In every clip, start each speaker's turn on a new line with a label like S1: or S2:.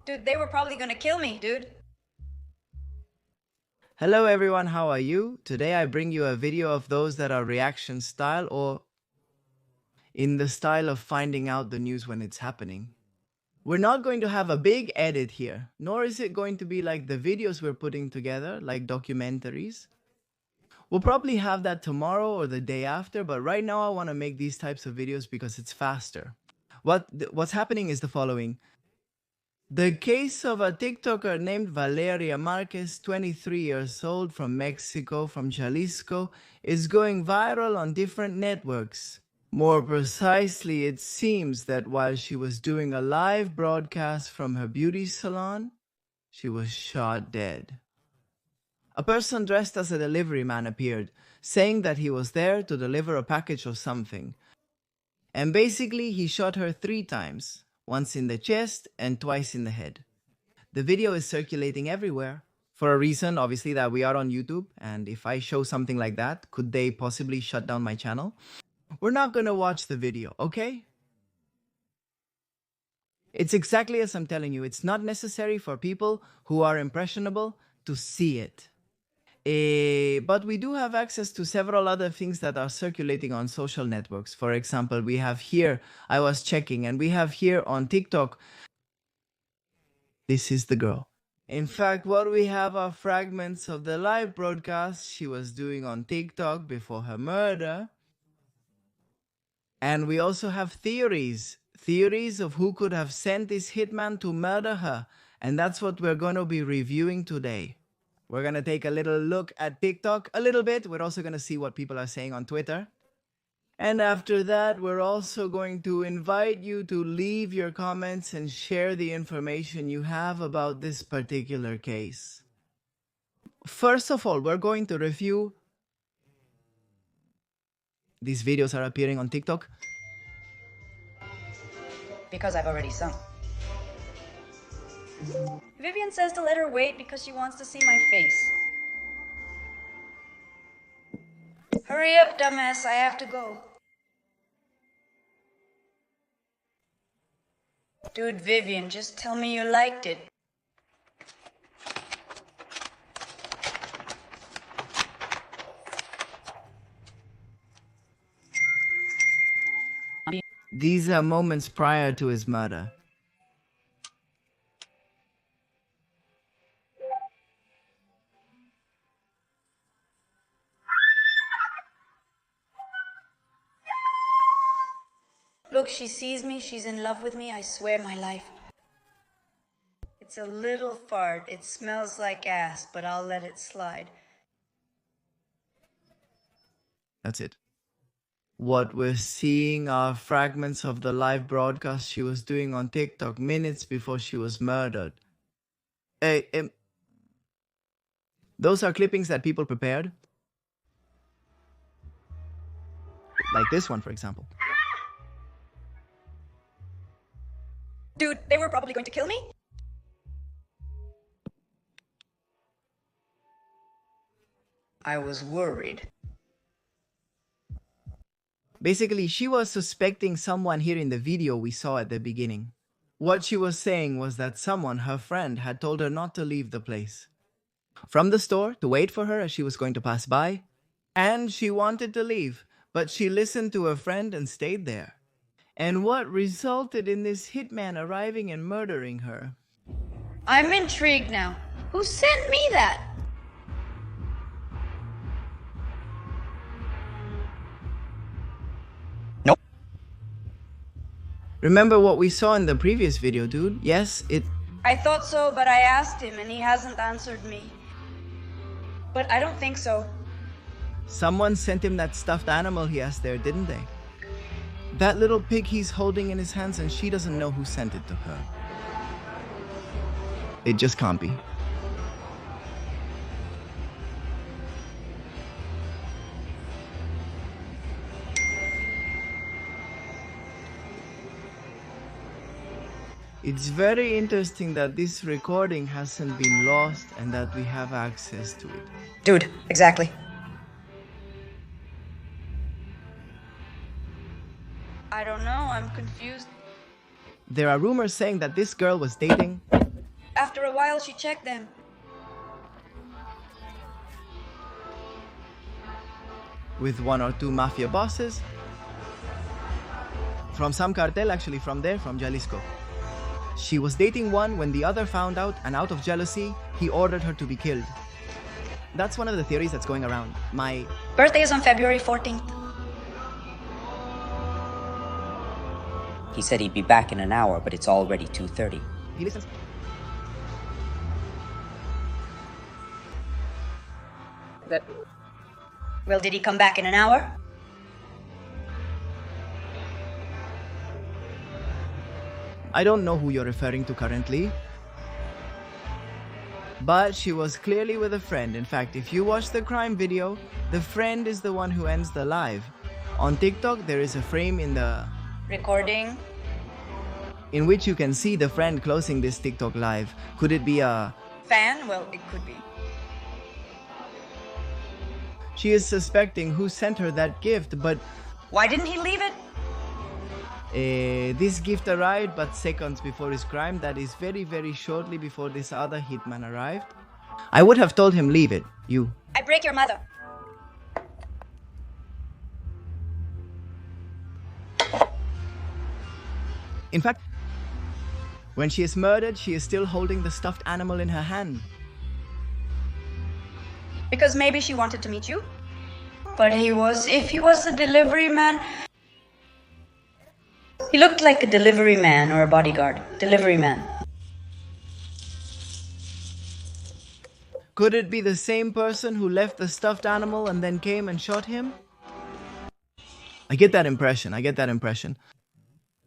S1: Dude, they were probably gonna kill me, dude.
S2: Hello everyone, how are you? Today I bring you a video of those that are reaction style or in the style of finding out the news when it's happening. We're not going to have a big edit here, nor is it going to be like the videos we're putting together, like documentaries. We'll probably have that tomorrow or the day after, but right now I want to make these types of videos because it's faster. What's happening is the following. The case of a TikToker named Valeria Márquez, 23 years old, from Mexico, from Jalisco, is going viral on different networks. More precisely, it seems that while she was doing a live broadcast from her beauty salon, she was shot dead. A person dressed as a delivery man appeared, saying that he was there to deliver a package or something. And basically, he shot her 3 times, once in the chest and twice in the head. The video is circulating everywhere for a reason, obviously, that we are on YouTube. And if I show something like that, could they possibly shut down my channel? We're not gonna watch the video, okay? It's exactly as I'm telling you. It's not necessary for people who are impressionable to see it. But we do have access to several other things that are circulating on social networks. For example, we have here, I was checking, and we have here on TikTok, this is the girl. In fact, what we have are fragments of the live broadcast she was doing on TikTok before her murder. And we also have theories of who could have sent this hitman to murder her. And that's what we're going to be reviewing today. We're going to take a little look at TikTok a little bit. We're also going to see what people are saying on Twitter. And after that, we're also going to invite you to leave your comments and share the information you have about this particular case. First of all, we're going to review. These videos are appearing on TikTok
S1: Because I've already sung. Vivian says to let her wait because she wants to see my face. Hurry up, dumbass, I have to go. Dude, Vivian, just tell me you liked it.
S2: These are moments prior to his murder.
S1: Look, she sees me, she's in love with me, I swear my life. It's a little fart, it smells like ass, but I'll let it slide.
S2: That's it. What we're seeing are fragments of the live broadcast she was doing on TikTok minutes before she was murdered. Those are clippings that people prepared. Like this one, for example.
S1: Dude, they were probably going to kill me? I was worried.
S2: Basically, she was suspecting someone here in the video we saw at the beginning. What she was saying was that someone, her friend, had told her not to leave the place. From the store, to wait for her as she was going to pass by. And she wanted to leave, but she listened to her friend and stayed there. And what resulted in this hitman arriving and murdering her?
S1: I'm intrigued now. Who sent me that?
S2: Nope. Remember what we saw in the previous video, dude? Yes,
S1: I thought so, but I asked him and he hasn't answered me. But I don't think so.
S2: Someone sent him that stuffed animal he has there, didn't they? That little pig he's holding in his hands, and she doesn't know who sent it to her. It just can't be. It's very interesting that this recording hasn't been lost and that we have access to it.
S1: Dude, exactly. I don't know, I'm confused.
S2: There are rumors saying that this girl was dating
S1: After a while, she checked them.
S2: With one or two mafia bosses from some cartel, actually from Jalisco. She was dating one when the other found out, and out of jealousy, he ordered her to be killed. That's one of the theories that's going around. My
S1: birthday is on February 14th.
S3: He said he'd be back in an hour, but it's already 2:30.
S2: he listens.
S1: Well, did he come back in an hour?
S2: I don't know who you're referring to currently, but she was clearly with a friend. In fact, if you watch the crime video, the friend is the one who ends the live. On TikTok, there is a frame in
S1: Recording.
S2: in which you can see the friend closing this TikTok live. Could it be a...
S1: Fan? Well, it could be.
S2: She is suspecting who sent her that gift, but
S1: Why didn't he leave it?
S2: this gift arrived but seconds before his crime. That is very, very shortly before this other hitman arrived. I would have told him, leave it, you.
S1: I break your mother.
S2: In fact, when she is murdered, she is still holding the stuffed animal in her hand.
S1: Because maybe she wanted to meet you. But if he was a delivery man, he looked like a delivery man or a bodyguard. Delivery man.
S2: Could it be the same person who left the stuffed animal and then came and shot him? I get that impression.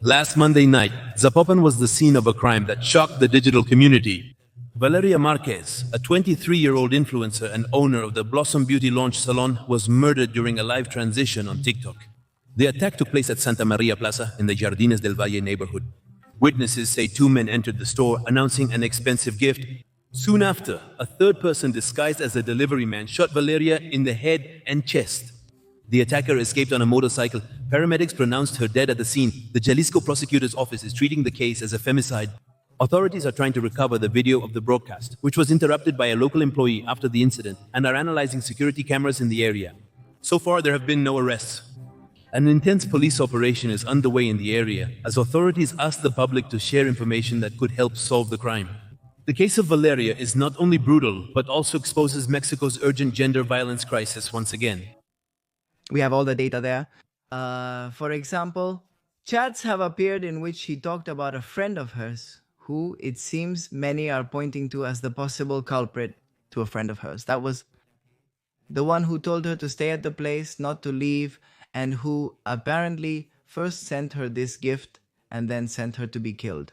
S4: Last Monday night, Zapopan was the scene of a crime that shocked the digital community. Valeria Márquez, a 23-year-old influencer and owner of the Blossom Beauty Launch Salon, was murdered during a live transition on TikTok. The attack took place at Santa Maria Plaza in the Jardines del Valle neighborhood. Witnesses say two men entered the store announcing an expensive gift. Soon after, a third person disguised as a delivery man shot Valeria in the head and chest. The attacker escaped on a motorcycle. Paramedics pronounced her dead at the scene. The Jalisco prosecutor's office is treating the case as a femicide. Authorities are trying to recover the video of the broadcast, which was interrupted by a local employee after the incident, and are analyzing security cameras in the area. So far, there have been no arrests. An intense police operation is underway in the area as authorities ask the public to share information that could help solve the crime. The case of Valeria is not only brutal, but also exposes Mexico's urgent gender violence crisis once again.
S2: We have all the data there. For example, chats have appeared in which she talked about a friend of hers, who it seems many are pointing to as the possible culprit to a friend of hers. That was the one who told her to stay at the place, not to leave, and who apparently first sent her this gift and then sent her to be killed.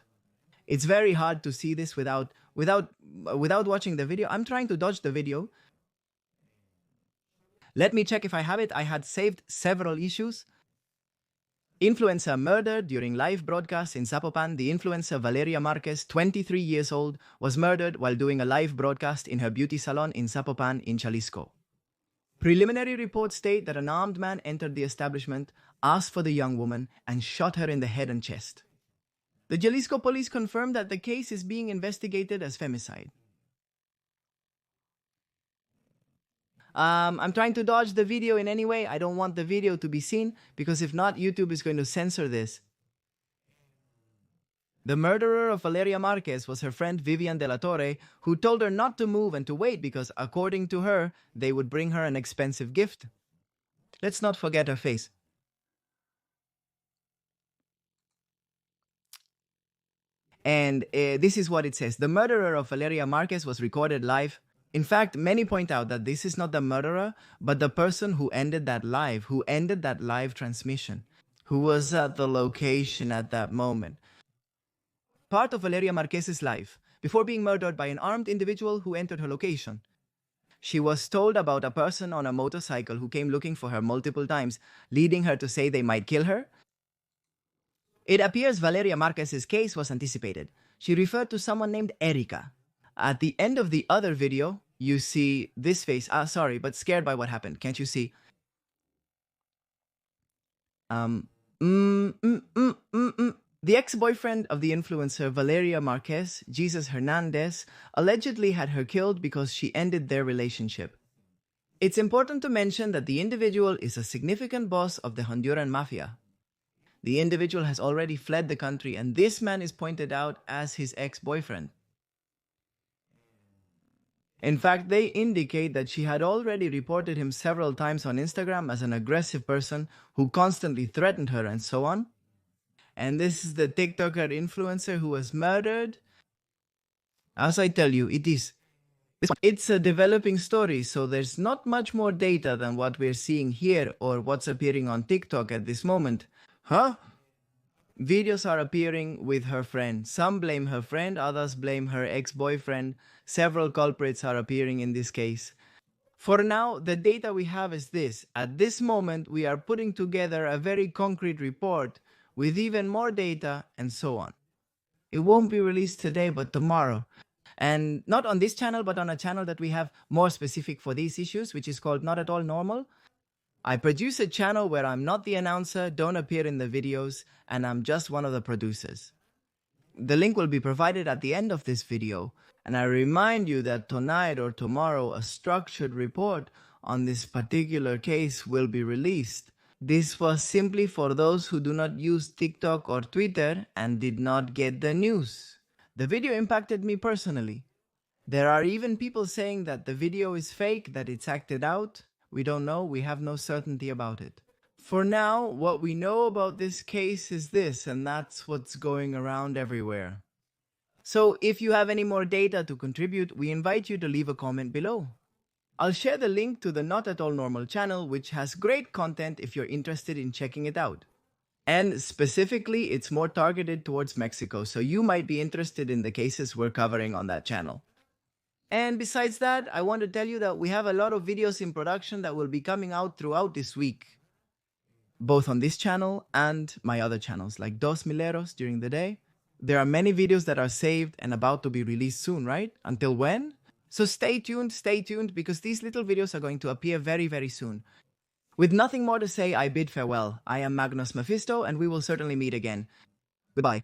S2: It's very hard to see this without watching the video. I'm trying to dodge the video. Let me check if I have it. I had saved several issues. Influencer murdered during live broadcast in Zapopan. The influencer Valeria Márquez, 23 years old, was murdered while doing a live broadcast in her beauty salon in Zapopan in Jalisco. Preliminary reports state that an armed man entered the establishment, asked for the young woman, and shot her in the head and chest. The Jalisco police confirmed that the case is being investigated as femicide. I'm trying to dodge the video in any way. I don't want the video to be seen, because if not, YouTube is going to censor this. The murderer of Valeria Márquez was her friend Vivian de la Torre, who told her not to move and to wait because, according to her, they would bring her an expensive gift. Let's not forget her face. And this is what it says. The murderer of Valeria Márquez was recorded live. In fact, many point out that this is not the murderer, but the person who ended that live transmission, who was at the location at that moment. Part of Valeria Márquez's life, before being murdered by an armed individual who entered her location. She was told about a person on a motorcycle who came looking for her multiple times, leading her to say they might kill her. It appears Valeria Márquez's case was anticipated. She referred to someone named Erika. At the end of the other video, you see this face. Sorry, but scared by what happened. Can't you see? The ex-boyfriend of the influencer Valeria Márquez, Jesus Hernandez, allegedly had her killed because she ended their relationship. It's important to mention that the individual is a significant boss of the Honduran mafia. The individual has already fled the country, and this man is pointed out as his ex-boyfriend. In fact, they indicate that she had already reported him several times on Instagram as an aggressive person who constantly threatened her and so on. And this is the TikToker influencer who was murdered. As I tell you, it's a developing story, so there's not much more data than what we're seeing here or what's appearing on TikTok at this moment. Huh? Videos are appearing with her friend. Some blame her friend, others blame her ex-boyfriend. Several culprits are appearing in this case. For now, the data we have is this. At this moment, we are putting together a very concrete report with even more data and so on. It won't be released today, but tomorrow. And not on this channel, but on a channel that we have more specific for these issues, which is called Not At All Normal. I produce a channel where I'm not the announcer, don't appear in the videos, and I'm just one of the producers. The link will be provided at the end of this video, and I remind you that tonight or tomorrow a structured report on this particular case will be released. This was simply for those who do not use TikTok or Twitter and did not get the news. The video impacted me personally. There are even people saying that the video is fake, that it's acted out. We don't know, we have no certainty about it. For now, what we know about this case is this, and that's what's going around everywhere. So if you have any more data to contribute, we invite you to leave a comment below. I'll share the link to the Not At All Normal channel, which has great content if you're interested in checking it out. And specifically, it's more targeted towards Mexico, so you might be interested in the cases we're covering on that channel. And besides that, I want to tell you that we have a lot of videos in production that will be coming out throughout this week, both on this channel and my other channels, like Dos Mileros during the day. There are many videos that are saved and about to be released soon, right? Until when? So stay tuned, because these little videos are going to appear very, very soon. With nothing more to say, I bid farewell. I am Magnus Mephisto, and we will certainly meet again. Goodbye.